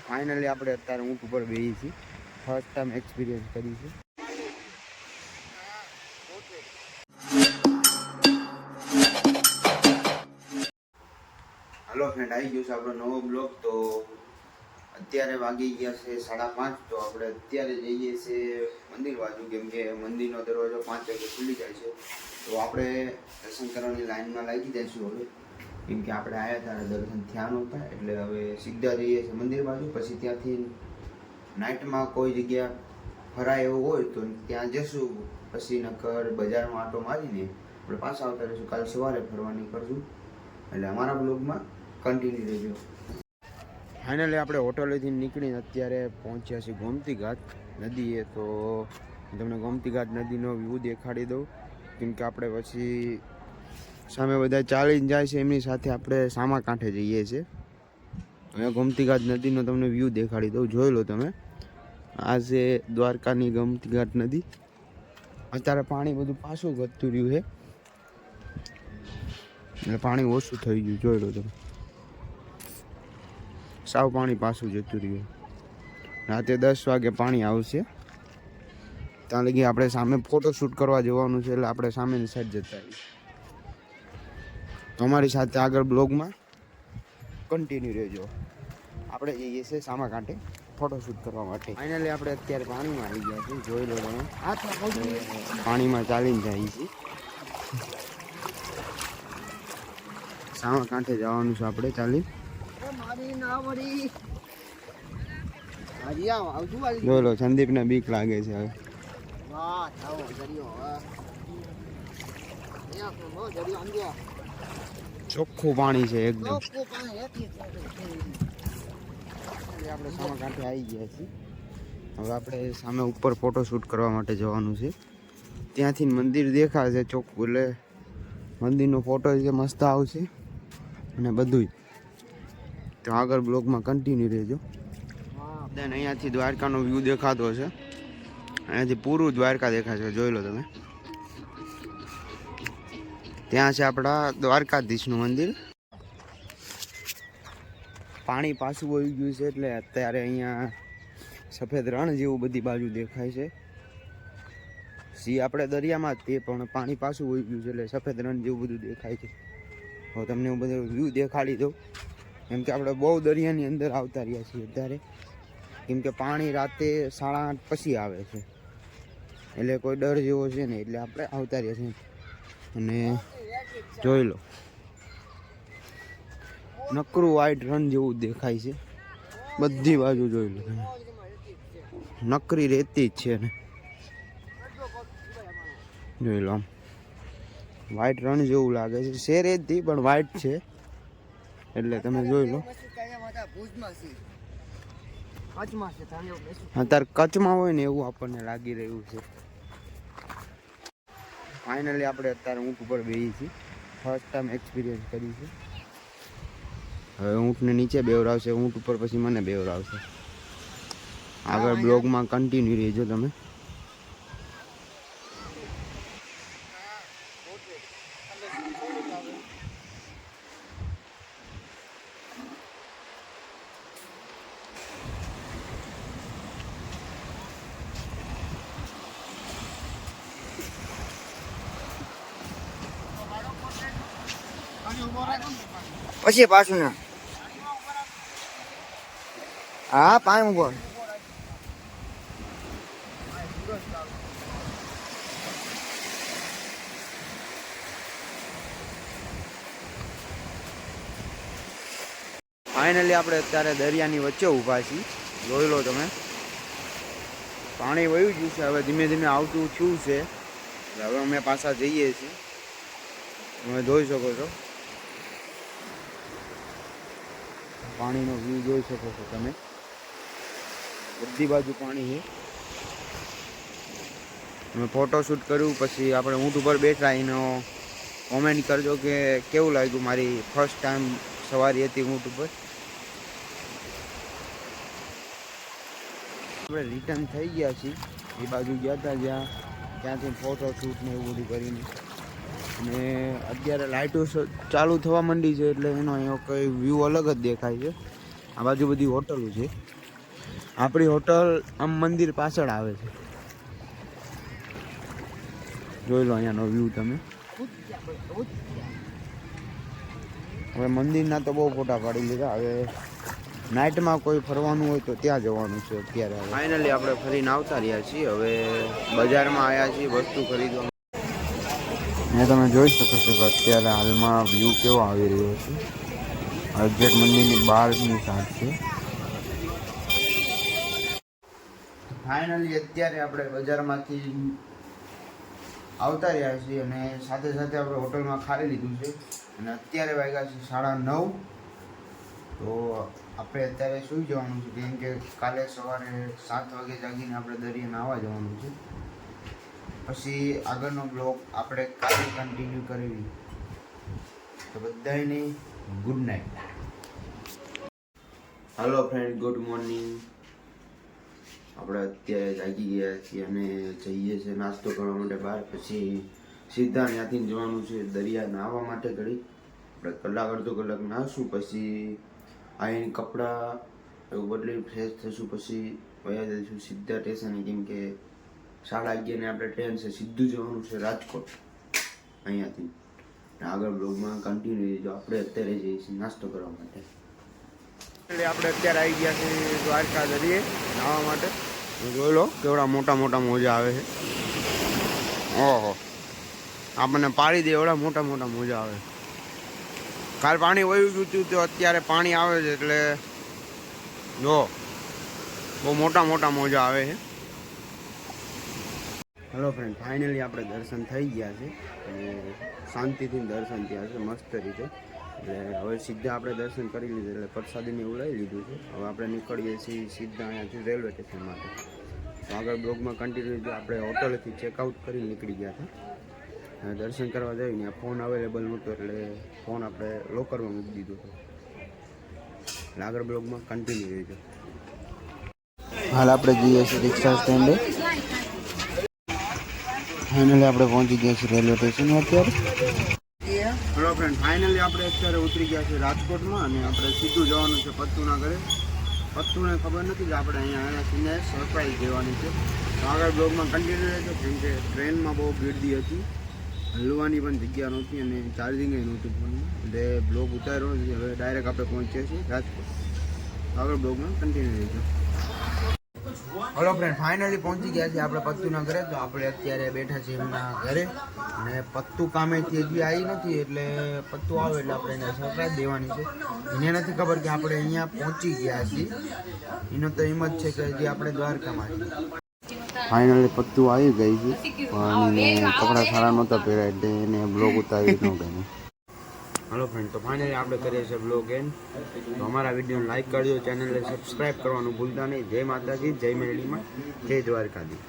Finally આપણે અત્યારે ઊંટ ઉપર બેસી છીએ. ફર્સ્ટ ટાઈમ એક્સપિરિયન્સ કરી છે. હલો ફ્રેન્ડ, આવી ગયો છે આપણો નવો બ્લોગ. તો અત્યારે વાગી ગયા છે 5:30. તો આપણે અત્યારે જઈએ છીએ મંદિર બાજુ, કેમ કે મંદિરનો દરવાજો 5 વાગે ખુલી જાય છે. તો આપણે દર્શન કરવાની લાઈનમાં લાગી જઈશું હવે, કેમ કે આપણે આવ્યા ત્યારે દર્શન થયા નહોતા. એટલે હવે સીધા જઈએ છીએ મંદિર બાજુ. પછી ત્યાંથી નાઇટમાં કોઈ જગ્યા ફરાય એવું હોય તો ત્યાં જશું. પછી નકર બજારમાં આટો મારીને આપણે પાછા આવતા રહીશું. કાલ સવારે ફરવાની કરશું. એટલે અમારા બ્લોગમાં કન્ટિન્યુ રહેજો. ફાઇનલી આપણે હોટલેથી નીકળીને અત્યારે પહોંચ્યા છીએ ગોમતી ઘાટ નદીએ. તો તમને ગોમતી ઘાટ નદીનો વ્યૂ દેખાડી દઉં, કેમ કે આપણે પછી સામે બધા ચાલીને જાય છે, એમની સાથે આપણે સામા કાંઠે જઈએ છીએ. અહીંયા ગોમતી ઘાટ નદીનો તમને વ્યૂ દેખાડી દઉં, જોઈ લો તમે. આ છે દ્વારકાની ગોમતી ઘાટ નદી. અત્યારે પાણી બધું પાછું વધતું રહ્યું છે, એટલે પાણી ઓછું થઈ ગયું. જોઈ લો તમે, સાવ પાણી પાછું જતું રહ્યું. રાતે 10 વાગે પાણી આવશે. ત્યાં લગી આપણે સામે ફોટોશૂટ કરવા જવાનું છે, એટલે આપણે સામેની સાઈડ જતા રહીએ. તમારી સાથે આગળ બ્લોગમાં કન્ટિન્યુ રહેજો. આપણે જઈએ છીએ સામા કાંઠે ફોટોશૂટ કરવા માટે. ફાઇનલી આપણે અત્યારે પાણીમાં આવી ગયા છીએ. જોઈ લો તમે, પાણીમાં ચાલીને જઈએ છીએ. સામા કાંઠે જવાનું છે આપણે ચાલી. જોઈ લો, સંદીપને બીક લાગે છે હવે. ચોખ્ખું પાણી છે એકદમ. આપણે સામા કાંઠે આવી ગયા છીએ. હવે આપણે સામે ઉપર ફોટોશૂટ કરવા માટે જવાનું છે. ત્યાંથી મંદિર દેખાશે ચોખ્ખું, એટલે મંદિરનો ફોટો જે મસ્ત આવશે અને બધું. તો આગળ બ્લોગમાં કન્ટિન્યુ રહેજો. દેન અહીંયાથી દ્વારકાનો વ્યૂ દેખાતો છે. અહીંયાથી પૂરું દ્વારકા દેખાશે, જોઈ લો તમે. ત્યાં છે આપણા દ્વારકાધીશનું મંદિર. પાણી પાછું વહી ગયું છે, એટલે અત્યારે અહીંયા સફેદ રણ જેવું બધી બાજુ દેખાય છે. સી આપણે દરિયામાં જ તે, પણ પાણી પાછું વહી ગયું છે, એટલે સફેદ રણ જેવું બધું દેખાય છે. હવે તમને હું બધું વ્યૂ દેખાડી દઉં, કેમ કે આપણે બહુ દરિયાની અંદર આવતા રહ્યા છીએ અત્યારે. કેમ કે પાણી રાતે 8:30 પછી આવે છે, એટલે કોઈ ડર જેવો છે ને, એટલે આપણે આવતા રહ્યા છીએ. અને જોઈ લો, નકરું વ્હાઈટ રન જેવું દેખાય છે બધી બાજુ. જોઈ લો તમે, નકરી રેતી જ છે ને. જોઈ લો, આમ વ્હાઈટ રણ જેવું લાગે છે. છે રેતી પણ વ્હાઈટ છે, એટલે તમે જોઈ લો. અત્યારે કચ્છમાં હોય ને એવું આપણને લાગી રહ્યું છે. ફાઇનલી આપણે અત્યારે ઊંટ ઉપર બેસી છીએ. ફર્સ્ટ ટાઈમ એક્સપિરિયન્સ કરી છે. હવે ઊંટને નીચે બેવરાવશે, ઊંટ ઉપર પછી મને બેવરાવશે. આગળ બ્લોગમાં કન્ટિન્યુ રહેજો તમે. પછી પાછું ના, હા પાણી ઉભો. ફાઇનલી આપણે અત્યારે દરિયાની વચ્ચે ઊભા છીએ. જોઈ લો તમે, પાણી વયું ગયું છે. હવે ધીમે ધીમે આવતું થયું છે. હવે અમે પાછા જઈએ છીએ. તમે જોઈ શકો છો, પાણીનો વ્યૂ જોઈ શકો છો તમે. બધી બાજુ પાણી છે. અમે ફોટોશૂટ કર્યું, પછી આપણે ઊંટ ઉપર બેઠા. એનો કોમેન્ટ કરજો કે કેવું લાગ્યું. મારી ફર્સ્ટ ટાઈમ સવારી હતી ઊંટ ઉપર. આપણે રિટર્ન થઈ ગયા છીએ. એ બાજુ ગયા હતા જ્યાં, ત્યાંથી ફોટોશૂટ ને એવું બધું કરીને. અને અત્યારે લાઇટો ચાલુ થવા માંડી છે, એટલે એનો અહીંયા કંઈ વ્યૂ અલગ જ દેખાય છે. આ બાજુ બધી હોટલો છે. આપણી હોટલ આમ મંદિર પાછળ આવે છે. જોઈ લો અહીંયાનો વ્યૂ તમે. હવે મંદિરના તો બહુ ફોટા પાડી લીધા. હવે નાઇટમાં કોઈ ફરવાનું હોય તો ત્યાં જવાનું છે અત્યારે. ફાઇનલી આપણે ફરીને આવતા રહ્યા છીએ. હવે બજારમાં આવ્યા છીએ વસ્તુ ખરીદવા. ને તમે જોઈ શકો છો કે અત્યારે હાલમાં વ્યૂ કેવો આવી રહ્યો છે. એક્ઝેક્ટ મંદિરની બહારની સાઈડ છે. ફાઇનલી અત્યારે આપણે બજારમાંથી આવતા રહ્યા છીએ અને સાથે સાથે આપણે હોટલમાં ખાઈ લીધું છે અને અત્યારે વાગ્યા છે 9:30. તો આપણે અત્યારે સૂઈ જવાનું છે કેમ કે કાલે સવારે 7 વાગે જાગીને આપણે દરિયા નાહવા જવાનું છે. પછી આગળનો બ્લોગ આપણે કાલે કન્ટિન્યુ કરવી. તો બધાને good night. Hello friend, good morning. આપણે અત્યારે જાગી ગયા છીએ અને જઈએ છીએ નાસ્તો કરવા માટે બહાર. પછી સીધા ત્યાંથી જવાનું છે દરિયા નાહવા માટે. ઘડી આપણે કલાક અડધો કલાક નાહશું. પછી આવીને કપડાં એવું બદલી ફ્રેશ થઈશું. પછી વયા જઈશું સીધા સ્ટેશને કેમ કે 11:30 આપણે ટ્રેન છે. સીધું જવાનું છે રાજકોટ અહીંયાથી. આગળ બ્લોગમાં કન્ટિન્યુ રહેજો. આપણે અત્યારે જઈએ છીએ નાસ્તો કરવા માટે. એટલે આપણે અત્યારે આવી ગયા છીએ દ્વારકા દરિયે નાહવા માટે. જોઈ લો કેવડા મોટા મોટા મોજા આવે છે. ઓહો, આપણને પાડી દે એવડા મોટા મોટા મોજા આવે. કાલ પાણી વયું ગયું હતું તો અત્યારે પાણી આવે છે એટલે જો બહુ મોટા મોટા મોજા આવે છે. હેલો ફ્રેન્ડ, ફાઇનલી આપણે દર્શન થઈ ગયા છે અને શાંતિથી દર્શન થયા છે મસ્ત રીતે. એટલે હવે સીધા આપણે દર્શન કરી લીધું એટલે પ્રસાદીને એવું લઈ લીધું છે. હવે આપણે નીકળીએ છીએ સીધા અહીંયાથી રેલવે સ્ટેશન માટે. તો આગળ બ્લોગમાં કન્ટિન્યુ જો. આપણે હોટલથી ચેકઆઉટ કરી નીકળી ગયા હતા. દર્શન કરવા જઈને ફોન અવેલેબલ નહોતો એટલે ફોન આપણે લોકરમાં મૂકી દીધો હતો. એટલે આગળ બ્લોગમાં કન્ટિન્યુ રહેજો. હાલ આપણે જઈએ છીએ રિક્ષા સ્ટેન્ડે. ફાઇનલી આપણે પહોંચી ગયા છીએ રેલવે સ્ટેશન અત્યારે. હેલો ફ્રેન્ડ, ફાઇનલી આપણે અત્યારે ઉતરી ગયા છીએ રાજકોટમાં અને આપણે સીધું જવાનું છે પત્તુના ઘરે. પત્તુને ખબર નથી કે આપણે અહીંયા આવ્યા છીએ, સરપ્રાઈઝ દેવાની છે. તો આગળ બ્લોગમાં કન્ટિન્યુ રહેજો કેમ કે ટ્રેનમાં બહુ ગીર્દી હતી, હલવાની પણ જગ્યા નહોતી અને ચાર્જિંગ નહોતું ફોનમાં. એટલે બ્લોગ ઉતાર્યો નથી. હવે ડાયરેક્ટ આપણે પહોંચીએ છીએ રાજકોટ. આગળ બ્લોગમાં કન્ટિન્યુ રહેજો. હલો ફ્રેન્ડ, ફાઇનલી પહોંચી ગયા છીએ આપણે પત્તુના ઘરે. તો આપણે અત્યારે બેઠા છીએ એમના ઘરે અને પત્તુ કામેથી હજી આવી નથી. એટલે પત્તુ આવે એટલે આપણે એને સરપ્રાઈઝ દેવાની છે. એને નથી ખબર કે આપણે અહીંયા પહોંચી ગયા છીએ. એનો તો એમ જ છે કે હજી આપણે દ્વારકામાં છીએ. ફાઇનલી પત્તુ આવી ગઈ છે પણ એને કપડાં સારા નહોતા પહેર્યા એટલે એને બ્લોગ ઉતારી ન ગમે. હલો ફ્રેન્ડ, તો ફાઇનલી આપણે કરીએ છીએ બ્લોગ એન્ડ. તો અમારા વિડીયોને લાઈક કરજો, ચેનલને સબસ્ક્રાઈબ કરવાનું ભૂલતા નહીં. જય માતાજી, જય મેરડીમાં, જય દ્વારકાધી.